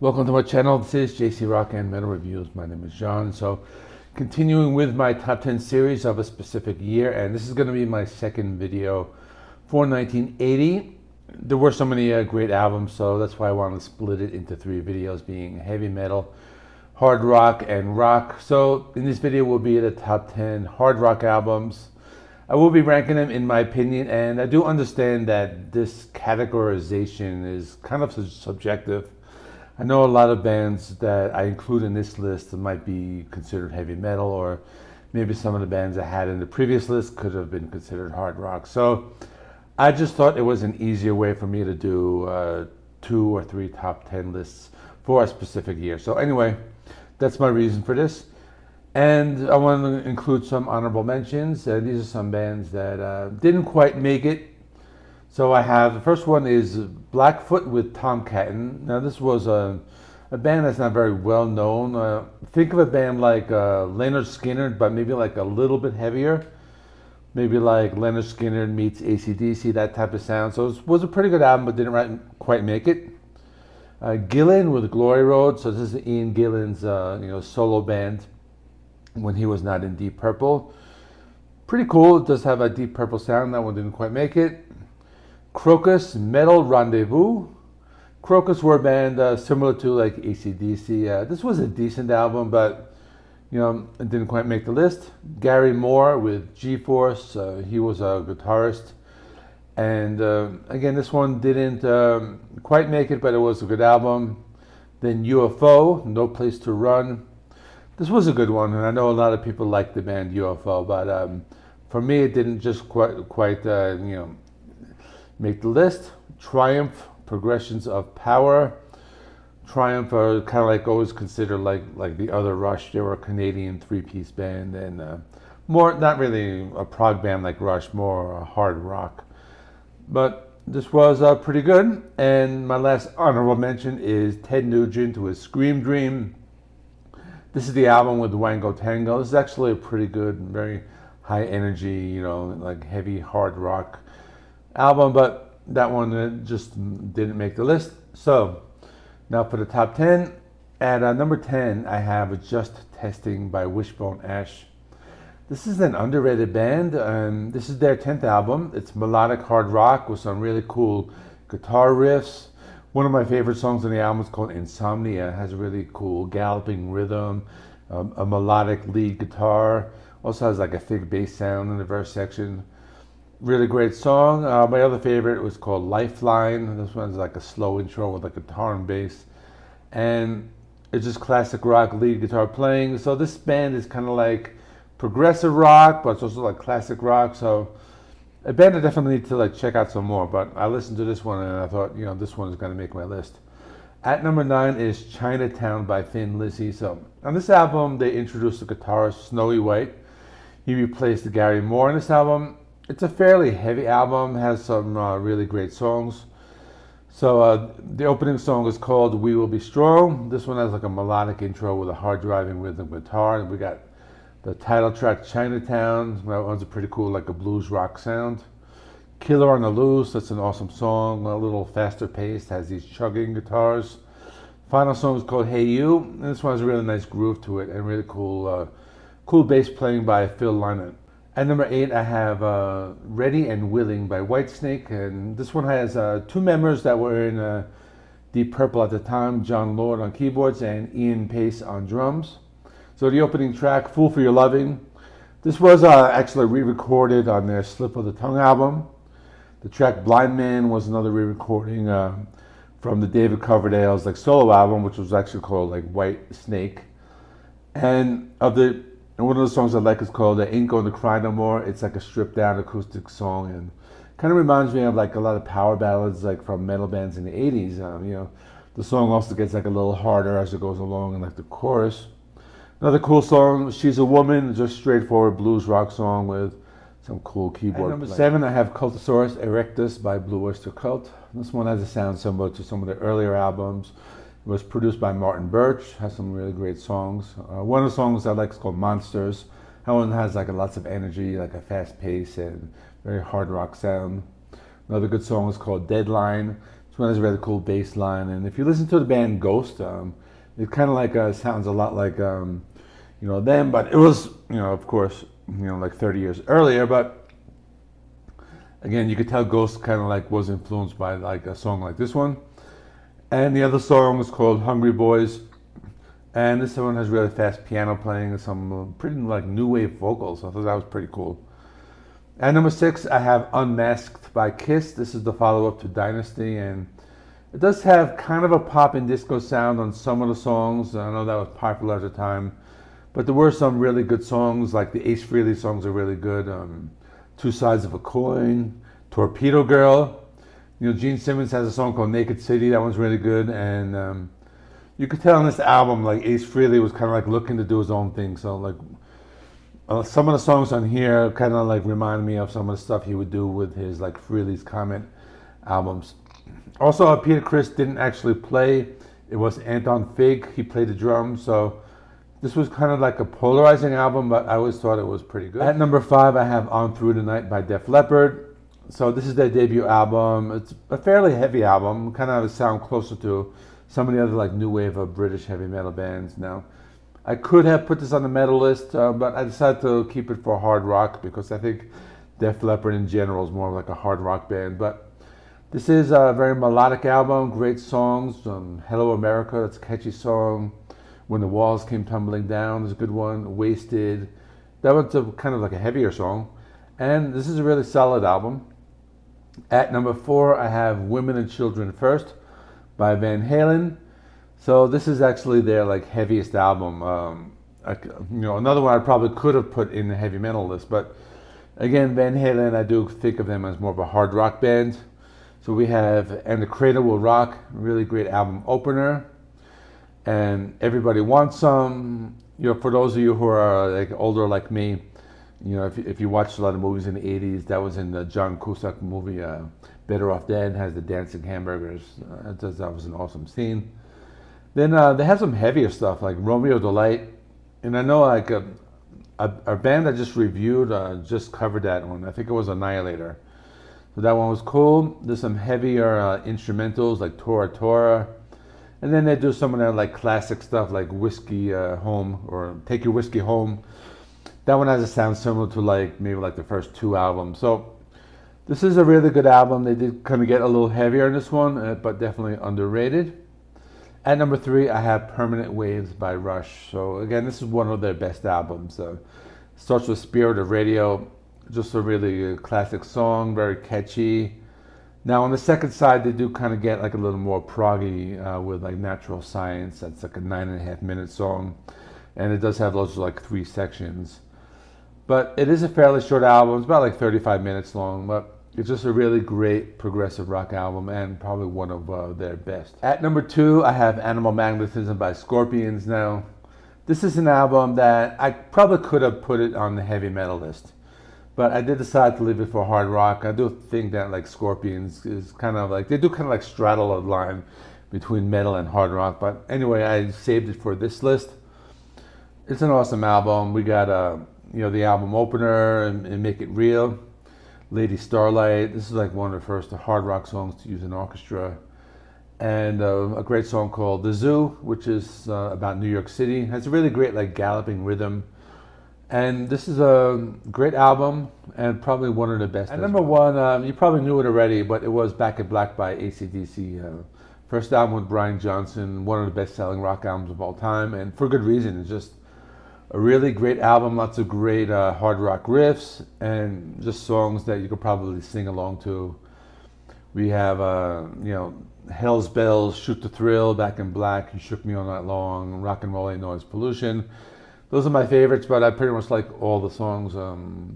Welcome to my channel. This is JC Rock and Metal Reviews. My name is John. So, continuing with my top 10 series of a specific year, and this is going to be my second video for 1980. There were so many great albums, so that's why I wanted to split it into three videos, being heavy metal, hard rock, and rock. So, in this video will be the top 10 hard rock albums. I will be ranking them in my opinion, and I do understand that this categorization is kind of subjective. I know a lot of bands that I include in this list might be considered heavy metal, or maybe some of the bands I had in the previous list could have been considered hard rock. So I just thought it was an easier way for me to do 2 or 3 top 10 lists for a specific year. So anyway, that's my reason for this. And I want to include some honorable mentions. These are some bands that didn't quite make it. So I have, the first one is Blackfoot with Tomcattin. Now this was a band that's not very well known. Think of a band like Lynyrd Skynyrd, but maybe like a little bit heavier. Maybe like Lynyrd Skynyrd meets AC/DC, that type of sound. So it was a pretty good album, but didn't quite make it. Gillan with Glory Road. So this is Ian Gillan's solo band when he was not in Deep Purple. Pretty cool. It does have a Deep Purple sound. That one didn't quite make it. Crocus, Metal Rendezvous. Crocus were a band similar to like AC/DC. This was a decent album, but it didn't quite make the list. Gary Moore with G-Force. He was a guitarist. And again, this one didn't quite make it, but it was a good album. Then UFO, No Place to Run. This was a good one, and I know a lot of people like the band UFO, but for me, it didn't just quite make the list. Triumph, Progressions of Power. Triumph are kind of like always considered like the other Rush. They were a Canadian 3-piece band, and more, not really a prog band like Rush, more a hard rock. But this was pretty good. And my last honorable mention is Ted Nugent with Scream Dream. This is the album with Wango Tango. This is actually a pretty good, very high energy, like heavy hard rock album, but that one just didn't make the list. So now for the top 10. At number 10, I have Just Testing by Wishbone Ash. This is an underrated band. This is their 10th album. It's melodic hard rock with some really cool guitar riffs. One of my favorite songs on the album is called Insomnia. It has a really cool galloping rhythm, a melodic lead guitar. Also has like a thick bass sound in the verse section. Really great song. My other favorite was called Lifeline. This one's like a slow intro with like guitar and bass. And it's just classic rock lead guitar playing. So this band is kind of like progressive rock, but it's also like classic rock. So a band I definitely need to check out some more. But I listened to this one and I thought, this one is going to make my list. At number 9 is Chinatown by Thin Lizzy. So on this album, they introduced the guitarist Snowy White. He replaced Gary Moore on this album. It's a fairly heavy album, has some really great songs. So the opening song is called We Will Be Strong. This one has like a melodic intro with a hard driving rhythm guitar. And we got the title track Chinatown. That one's a pretty cool, like a blues rock sound. Killer on the Loose, that's an awesome song, a little faster paced, has these chugging guitars. Final song is called Hey You. And this one has a really nice groove to it and really cool bass playing by Phil Lynott. At number 8, I have Ready and Willing by Whitesnake, and this one has 2 members that were in Deep Purple at the time, John Lord on keyboards and Ian Pace on drums. So the opening track, Fool for Your Loving, this was actually re-recorded on their Slip of the Tongue album. The track Blind Man was another re-recording from the David Coverdale's solo album, which was actually called White Snake. And one of the songs I like is called Ain't Gonna Cry No More. It's like a stripped down acoustic song and kind of reminds me of a lot of power ballads from metal bands in the 80s. The song also gets a little harder as it goes along in the chorus. Another cool song, She's a Woman, just straightforward blues rock song with some cool keyboard. At number 7, I have Cultosaurus Erectus by Blue Oyster Cult. This one has a sound similar to some of the earlier albums. It was produced by Martin Birch, has some really great songs. One of the songs I like is called Monsters. That one has lots of energy, a fast pace and very hard rock sound. Another good song is called Deadline. This one has a really cool bass line, and if you listen to the band Ghost, it kind of like sounds a lot like them, but it was of course like 30 years earlier. But again, you could tell Ghost kind of like was influenced by like a song like this one, and the other song is called Hungry Boys, and this one has really fast piano playing and some pretty like new wave vocals. I thought that was pretty cool. At number 6, I have Unmasked by Kiss. This is the follow-up to Dynasty, and it does have kind of a pop and disco sound on some of the songs. I know that was popular at the time, but there were some really good songs, like the Ace Frehley songs are really good. Two Sides of a Coin, Torpedo Girl. Gene Simmons has a song called Naked City. That one's really good, and you could tell on this album, like Ace Frehley was kind of like looking to do his own thing. So like some of the songs on here kind of like remind me of some of the stuff he would do with his like Frehley's Comet albums. Also, Peter Criss didn't actually play. It was Anton Fig. He played the drums. So this was kind of like a polarizing album, but I always thought it was pretty good. At number 5, I have On Through the Night by Def Leppard. So this is their debut album. It's a fairly heavy album. Kind of have a sound closer to some of the other like new wave of British heavy metal bands now. I could have put this on the metal list, but I decided to keep it for hard rock because I think Def Leppard in general is more like a hard rock band. But this is a very melodic album, great songs. Hello America, that's a catchy song. When the Walls Came Tumbling Down is a good one. Wasted, that one's kind of like a heavier song. And this is a really solid album. At number 4, I have Women and Children First by Van Halen. So this is actually their like heaviest album. Another one I probably could have put in the heavy metal list, but again, Van Halen, I do think of them as more of a hard rock band. So we have And the Cradle Will Rock, really great album opener, and Everybody Wants Some. For those of you who are like older like me, if you watched a lot of movies in the 80s, that was in the John Cusack movie, Better Off Dead, has the dancing hamburgers. That was an awesome scene. Then they have some heavier stuff like Romeo Delight, and I know like a band I just reviewed just covered that one. I think it was Annihilator. So that one was cool. There's some heavier instrumentals like Tora Tora, and then they do some of that like classic stuff like Whiskey Home or Take Your Whiskey Home. That one has a sound similar to like maybe like the first 2 albums. So this is a really good album. They did kind of get a little heavier in this one, but definitely underrated. At number 3, I have Permanent Waves by Rush. So again, this is one of their best albums. Starts with Spirit of Radio, just a really classic song, very catchy. Now on the second side, they do kind of get like a little more proggy with like Natural Science. That's like a 9.5-minute song, and it does have those like 3 sections. But it is a fairly short album. It's about like 35 minutes long, but it's just a really great progressive rock album and probably one of their best. At number 2, I have Animal Magnetism by Scorpions. Now, this is an album that I probably could have put it on the heavy metal list, but I did decide to leave it for hard rock. I do think that like Scorpions is kind of like, they do kind of like straddle a line between metal and hard rock. But anyway, I saved it for this list. It's an awesome album. We got the album opener and Make It Real. Lady Starlight, this is like one of the first hard rock songs to use an orchestra. And a great song called The Zoo, which is about New York City. It has a really great like galloping rhythm. And this is a great album and probably one of the best. At number 1, you probably knew it already, but it was Back in Black by AC/DC. First album with Brian Johnson, one of the best-selling rock albums of all time, and for good reason. It's just a really great album, lots of great hard rock riffs, and just songs that you could probably sing along to. We have, Hell's Bells, Shoot the Thrill, Back in Black, You Shook Me All Night Long, Rock and Roll Ain't Noise Pollution. Those are my favorites, but I pretty much like all the songs.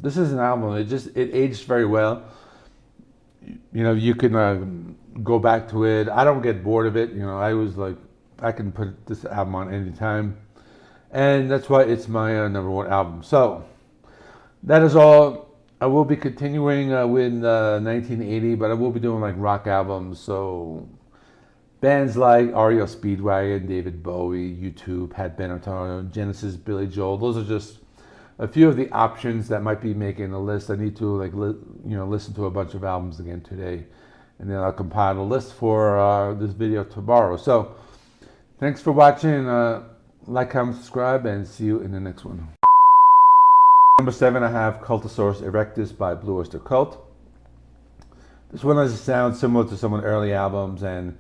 This is an album, it aged very well. You can go back to it. I don't get bored of it. I was like, I can put this album on any time. And that's why it's my number 1 album. So, that is all. I will be continuing with 1980, but I will be doing like rock albums. So, bands like REO Speedwagon, David Bowie, U2, Pat Benatar, Genesis, Billy Joel. Those are just a few of the options that might be making the list. I need to listen to a bunch of albums again today and then I'll compile a list for this video tomorrow. So thanks for watching. Like, comment, subscribe, and see you in the next one. Number 7, I have Cultosaurus Erectus by Blue Oyster Cult. This one has a sound similar to some of the early albums, and